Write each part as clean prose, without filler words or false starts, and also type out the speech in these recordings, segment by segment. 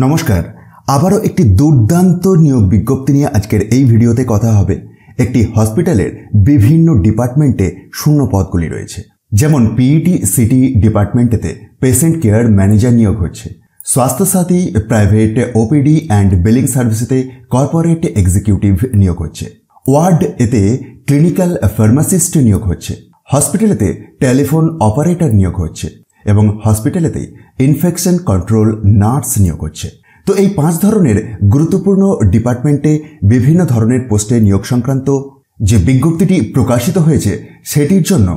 নমস্কার, আবারও একটি দুর্দান্ত নিয়োগ বিজ্ঞপ্তি নিয়ে আজকের এই ভিডিওতে কথা হবে। একটি হসপিটালের বিভিন্ন ডিপার্টমেন্টে শূন্য পদগুলি রয়েছে। যেমন পিইটি সিটি ডিপার্টমেন্টেতে পেশেন্ট কেয়ার ম্যানেজার নিয়োগ হচ্ছে, Swasthya Sathi private OPD and billing সার্ভিসেতে কর্পোরেট এক্সিকিউটিভ নিয়োগ হচ্ছে, ওয়ার্ড এতে ক্লিনিক্যাল ফার্মাসিস্ট নিয়োগ হচ্ছে, হসপিটালেতে টেলিফোন অপারেটর নিয়োগ হচ্ছে এবং হসপিটালেতে ইনফেকশন কন্ট্রোল নার্স নিয়োগ হচ্ছে। তো এই 5 ধরনের গুরুত্বপূর্ণ ডিপার্টমেন্টে বিভিন্ন ধরনের পোস্টে নিয়োগ সংক্রান্ত যে বিজ্ঞপ্তিটি প্রকাশিত হয়েছে সেটির জন্য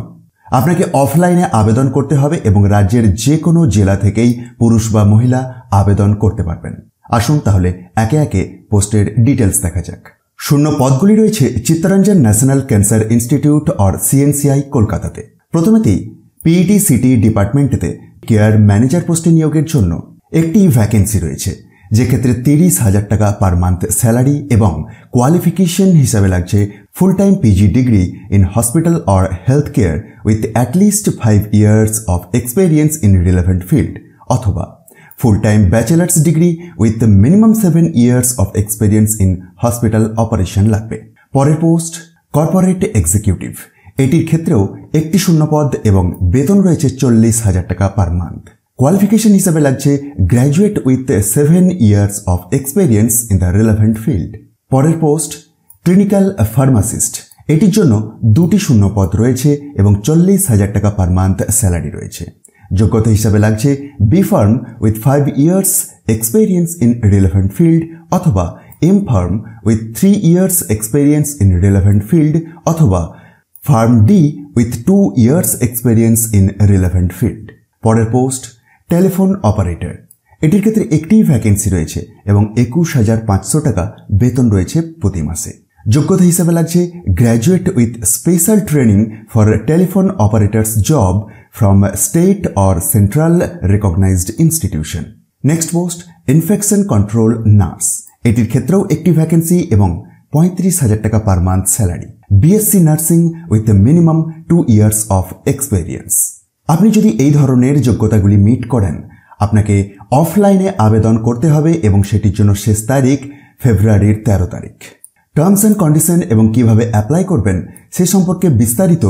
আপনাকে অফলাইনে আবেদন করতে হবে এবং রাজ্যের যে কোনো জেলা থেকেই পুরুষ বা মহিলা আবেদন করতে পারবেন। আসুন তাহলে একে একে পোস্টের ডিটেলস দেখা যাক। শূন্য পদগুলি রয়েছে Chittaranjan National Cancer Institute or CNCI কলকাতাতে। প্রথমেতেই পিইটি সিটি ডিপার্টমেন্টেতে কেয়ার ম্যানেজার পোস্টে নিয়োগের জন্য একটি ভ্যাকেন্সি রয়েছে, যেক্ষেত্রে 30,000 টাকা পার মান্থ স্যালারি এবং কোয়ালিফিকেশন হিসাবে লাগছে full time PG degree in hospital or health care with at least 5 years of experience in relevant field, অথবা full time bachelor's degree with minimum 7 years of experience in hospital operation লাগবে। পরের post corporate executive. এটির ক্ষেত্রেও একটি শূন্য পদ এবং বেতন রয়েছে 40,000 টাকা পার মান্থ। কোয়ালিফিকেশন হিসাবে লাগছে graduate with 7 years of experience in the relevant field. পরের পোস্ট ক্লিনিক্যাল ফার্মাসিস্ট। এটির জন্য 2টি শূন্য পদ রয়েছে এবং 40,000 টাকা পার মান্থ স্যালারি রয়েছে। যোগ্যতা হিসাবে লাগছে B pharm with 5 years experience in relevant field, অথবা M pharm with 3 years experience in relevant field, অথবা pharm D with 2 years experience in relevant field. পরের পোস্ট টেলিফোন অপারেটর। এটির ক্ষেত্রে একটিই ভ্যাকেন্সি রয়েছে এবং 21,500 টাকা বেতন রয়েছে প্রতি মাসে। যোগ্যতা হিসাবে লাগছে graduate with special training for telephone operators job from state or central recognised institution. Next post infection control nurse. এটির ক্ষেত্রেও একটি ভ্যাকেন্সি এবং 35,000 টাকা per month salary. BSc nursing with minimum 2 years of experience. আপনি যদি এই ধরনের যোগ্যতাগুলি মিট করেন, আপনাকে অফলাইনে আবেদন করতে হবে এবং সেটির জন্য শেষ তারিখ ফেব্রুয়ারির 13 তারিখ। টার্মস অ্যান্ড কন্ডিশন এবং কিভাবে অ্যাপ্লাই করবেন সে সম্পর্কে বিস্তারিত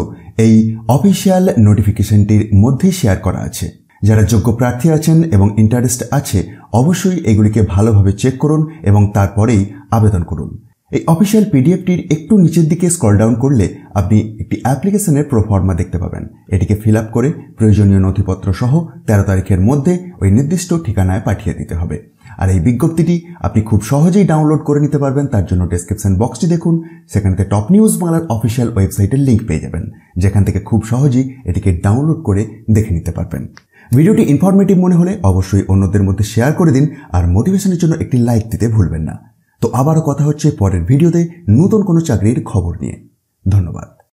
এই অফিসিয়াল নোটিফিকেশনটির মধ্যেই শেয়ার করা আছে। যারা যোগ্য প্রার্থী আছেন এবং ইন্টারেস্ট আছে, অবশ্যই এগুলিকে ভালোভাবে চেক করুন এবং তারপরেই আবেদন করুন। এই অফিসিয়াল পিডিএফটির একটু নিচের দিকে স্ক্রল ডাউন করলে আপনি একটি অ্যাপ্লিকেশনের প্রোফর্মা দেখতে পাবেন। এটিকে ফিল আপ করে প্রয়োজনীয় নথিপত্র সহ 13 তারিখের মধ্যে ওই নির্দিষ্ট ঠিকানায় পাঠিয়ে দিতে হবে। আর এই বিজ্ঞপ্তিটি আপনি খুব সহজেই ডাউনলোড করে নিতে পারবেন। তার জন্য ডেসক্রিপশন বক্সটি দেখুন, সেখানেতে টপ নিউজ বাংলার অফিসিয়াল ওয়েবসাইটের লিঙ্ক পেয়ে যাবেন, যেখান থেকে খুব সহজেই এটিকে ডাউনলোড করে দেখে নিতে পারবেন। ভিডিওটি ইনফরমেটিভ মনে হলে অবশ্যই অন্যদের মধ্যে শেয়ার করে দিন আর মোটিভেশনের জন্য একটি লাইক দিতে ভুলবেন না। তো আবারও কথা হচ্ছে পরের ভিডিওতে নতুন কোনো চাকরির খবর নিয়ে। ধন্যবাদ।